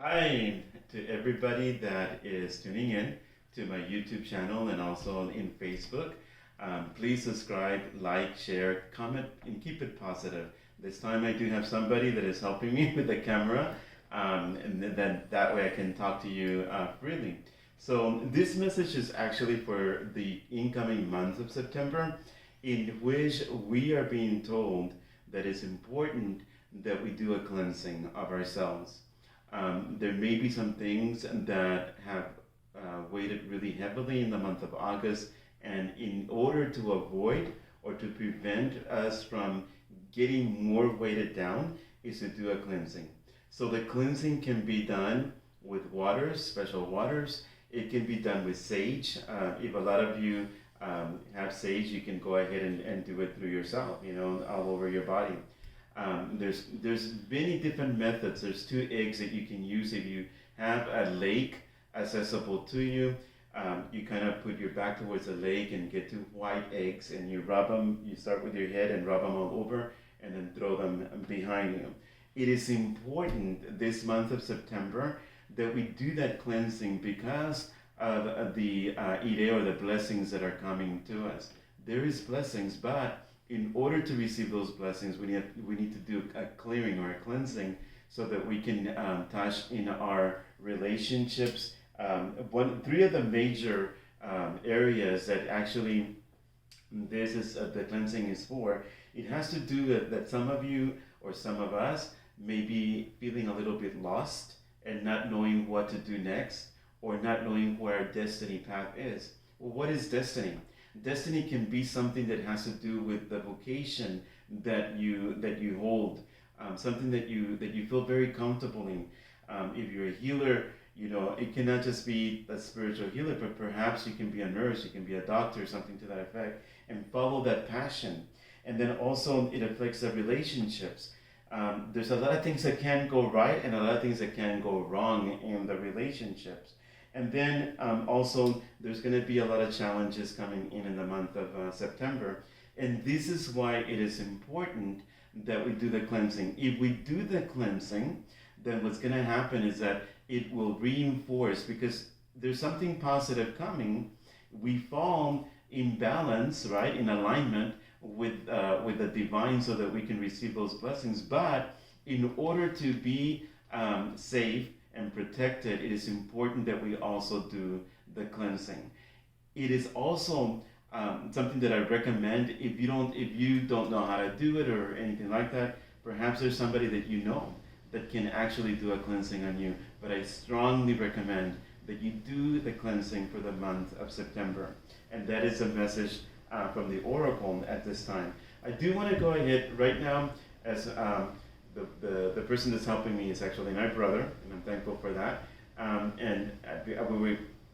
Hi to everybody that is tuning in to my YouTube channel and also in Facebook. Please subscribe, like, share, comment, and keep it positive. This time I do have somebody that is helping me with the camera, and then that way I can talk to you freely. So this message is actually for the incoming month of September, in which we are being told that it's important that we do a cleansing of ourselves. There may be some things that have weighted really heavily in the month of August, and in order to avoid or to prevent us from getting more weighted down, is to do a cleansing. So the cleansing can be done with waters, special waters. It can be done with sage. If a lot of you have sage, you can go ahead and do it through yourself, all over your body. There's many different methods. There's two eggs that you can use if you have a lake accessible to you. You kind of put your back towards the lake and get two white eggs, and you rub them. You start with your head and rub them all over, and then throw them behind you. It is important this month of September that we do that cleansing because of the ide, or the blessings that are coming to us. There is blessings, but in order to receive those blessings, we need to do a clearing or a cleansing so that we can touch in our relationships. Three of the major areas that actually this is the cleansing is for. It has to do with that some of you or some of us may be feeling a little bit lost and not knowing what to do next, or not knowing where our destiny path is. Well, what is destiny? Destiny can be something that has to do with the vocation that you hold, something that you feel very comfortable in. If you're a healer, it cannot just be a spiritual healer, but perhaps you can be a nurse, you can be a doctor, something to that effect, and follow that passion. And then also it affects the relationships. There's a lot of things that can go right and a lot of things that can go wrong in the relationships. And then also there's going to be a lot of challenges coming in the month of September. And this is why it is important that we do the cleansing. If we do the cleansing, then what's going to happen is that it will reinforce, because there's something positive coming. We fall in balance, right, in alignment with the divine, so that we can receive those blessings. But in order to be safe and protected, it is important that we also do the cleansing. It is also something that I recommend if you don't know how to do it or anything like that. Perhaps there's somebody that you know that can actually do a cleansing on you. But I strongly recommend that you do the cleansing for the month of September. And that is a message from the Oracle at this time. I do want to go ahead right now, as the person that's helping me is actually my brother, and I'm thankful for that.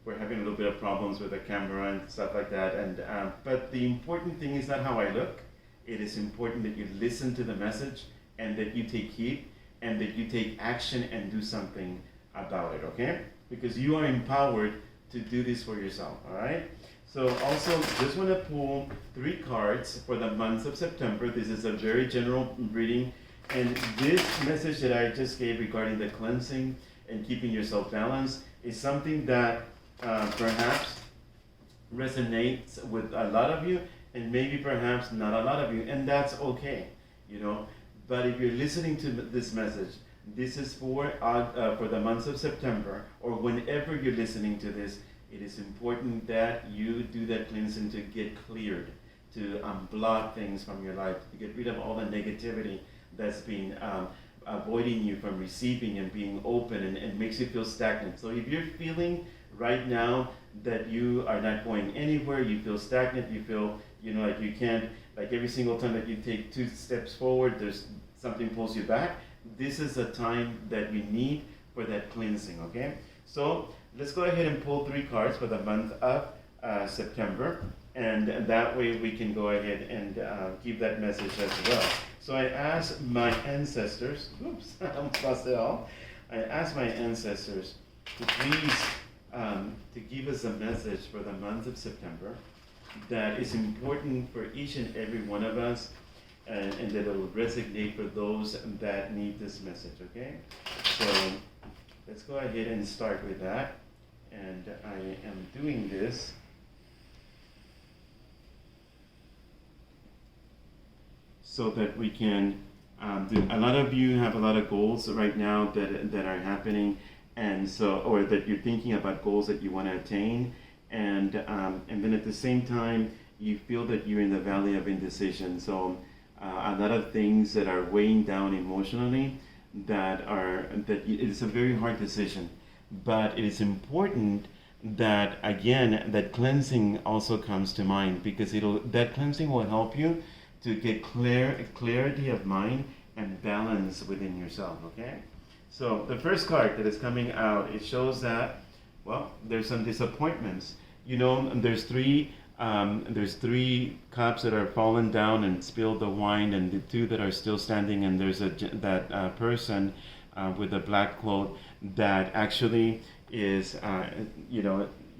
We're having a little bit of problems with the camera and stuff like that. But the important thing is not how I look. It is important that you listen to the message and that you take heed and that you take action and do something about it, okay? Because you are empowered to do this for yourself, all right? So also, just want to pull 3 cards for the month of September. This is a very general reading. And this message that I just gave regarding the cleansing and keeping yourself balanced is something that perhaps resonates with a lot of you, and maybe perhaps not a lot of you, and that's okay, But if you're listening to this message, this is for the month of September, or whenever you're listening to this, it is important that you do that cleansing to get cleared, to block things from your life, to get rid of all the negativity that's been avoiding you from receiving and being open, and makes you feel stagnant. So if you're feeling right now that you are not going anywhere, you feel stagnant, you feel like you can't, like every single time that you take 2 steps forward, there's something pulls you back. This is a time that you need for that cleansing, okay? So let's go ahead and pull 3 cards for the month of September, and that way we can go ahead and give that message as well. So I asked my ancestors, oops, I almost lost it all. I asked my ancestors to please to give us a message for the month of September that is important for each and every one of us, and that it will resonate for those that need this message, okay? So let's go ahead and start with that. And I am doing this so that we can do. A lot of you have a lot of goals right now that are happening, and so, or that you're thinking about goals that you want to attain, and then at the same time you feel that you're in the valley of indecision. So a lot of things that are weighing down emotionally, that it's a very hard decision, but it is important that, again, that cleansing also comes to mind, because that cleansing will help you to get clarity of mind and balance within yourself. Okay, so the first card that is coming out, it shows that, well, there's some disappointments. There's three cups that are fallen down and spilled the wine, and the two that are still standing, and there's that person with a black cloth that actually is,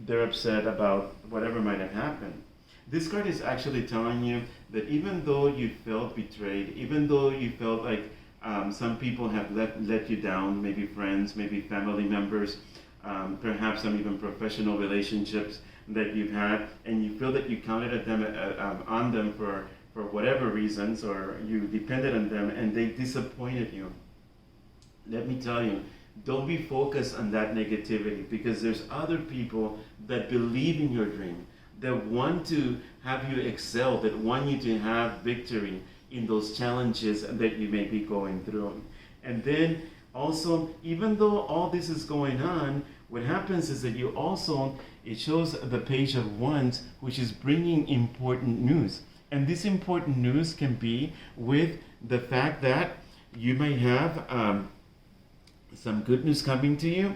they're upset about whatever might have happened. This card is actually telling you that even though you felt betrayed, even though you felt like some people have let you down, maybe friends, maybe family members, perhaps some even professional relationships that you've had, and you feel that you counted on them for whatever reasons, or you depended on them and they disappointed you. Let me tell you, don't be focused on that negativity, because there's other people that believe in your dream, that want to have you excel, that want you to have victory in those challenges that you may be going through. And then also, even though all this is going on, what happens is that it shows the Page of Wands, which is bringing important news. And this important news can be with the fact that you may have some good news coming to you.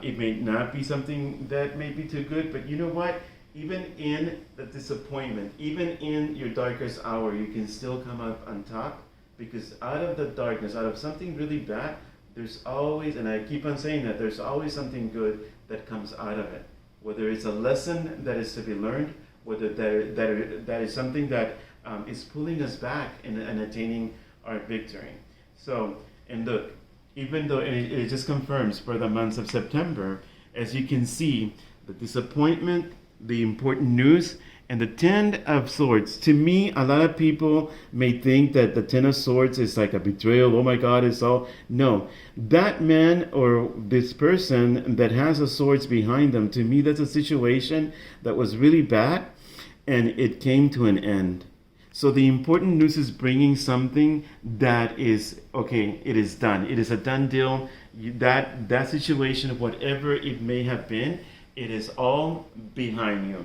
It may not be something that may be too good, but you know what? Even in the disappointment, even in your darkest hour, you can still come up on top, because out of the darkness, out of something really bad, there's always, and I keep on saying that, there's always something good that comes out of it. Whether it's a lesson that is to be learned, whether that is something that is pulling us back and attaining our victory. So, and look, even though it just confirms for the months of September, as you can see, the disappointment, the important news, and the Ten of Swords. To me, a lot of people may think that the Ten of Swords is like a betrayal. Oh my God, it's all. No, that man or this person that has the swords behind them, to me, that's a situation that was really bad, and it came to an end. So the important news is bringing something that is, okay, it is done. It is a done deal. That situation, whatever it may have been, it is all behind you.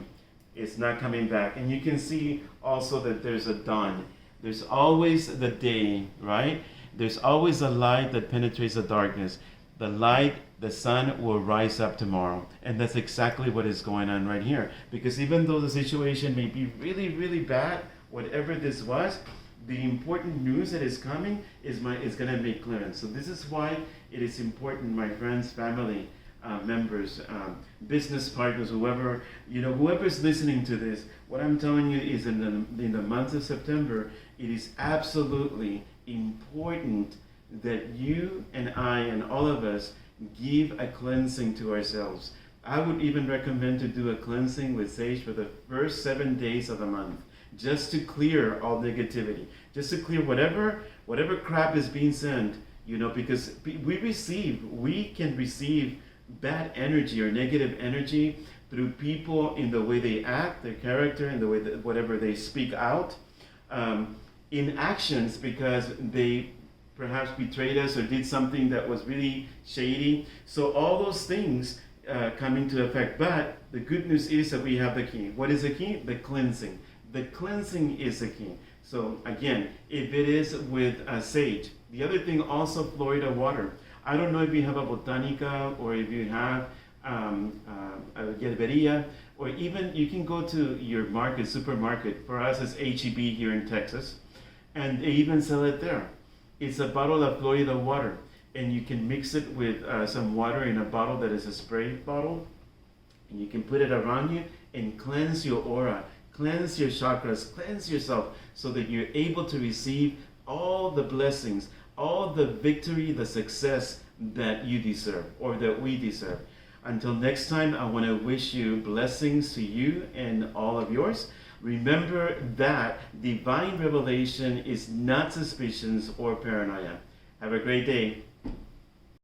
It's not coming back. And you can see also that there's a dawn. There's always the day, right? There's always a light that penetrates the darkness. The light, the sun will rise up tomorrow. And that's exactly what is going on right here. Because even though the situation may be really, really bad, whatever this was, the important news that is coming is going to make clearance. So this is why it is important, my friends, family, members, business partners, whoever's listening to this. What I'm telling you is in the month of September, it is absolutely important that you and I and all of us give a cleansing to ourselves. I would even recommend to do a cleansing with sage for the first 7 days of the month, just to clear all negativity, just to clear whatever crap is being sent, because we can receive bad energy or negative energy through people in the way they act, their character, in the way that whatever they speak out, in actions, because they perhaps betrayed us or did something that was really shady. So all those things come into effect. But the good news is that we have the key. What is the key? The cleansing. The cleansing is the key. So again, if it is with sage. The other thing also, Florida water. I don't know if you have a botanica or if you have a gerberia, or even you can go to your supermarket. For us, it's H-E-B here in Texas, and they even sell it there. It's a bottle of Florida water, and you can mix it with some water in a bottle that is a spray bottle, and you can put it around you and cleanse your aura, cleanse your chakras, cleanse yourself, so that you're able to receive all the blessings, all the victory, the success that you deserve or that we deserve. Until next time, I want to wish you blessings to you and all of yours. Remember that divine revelation is not suspicions or paranoia. Have a great day.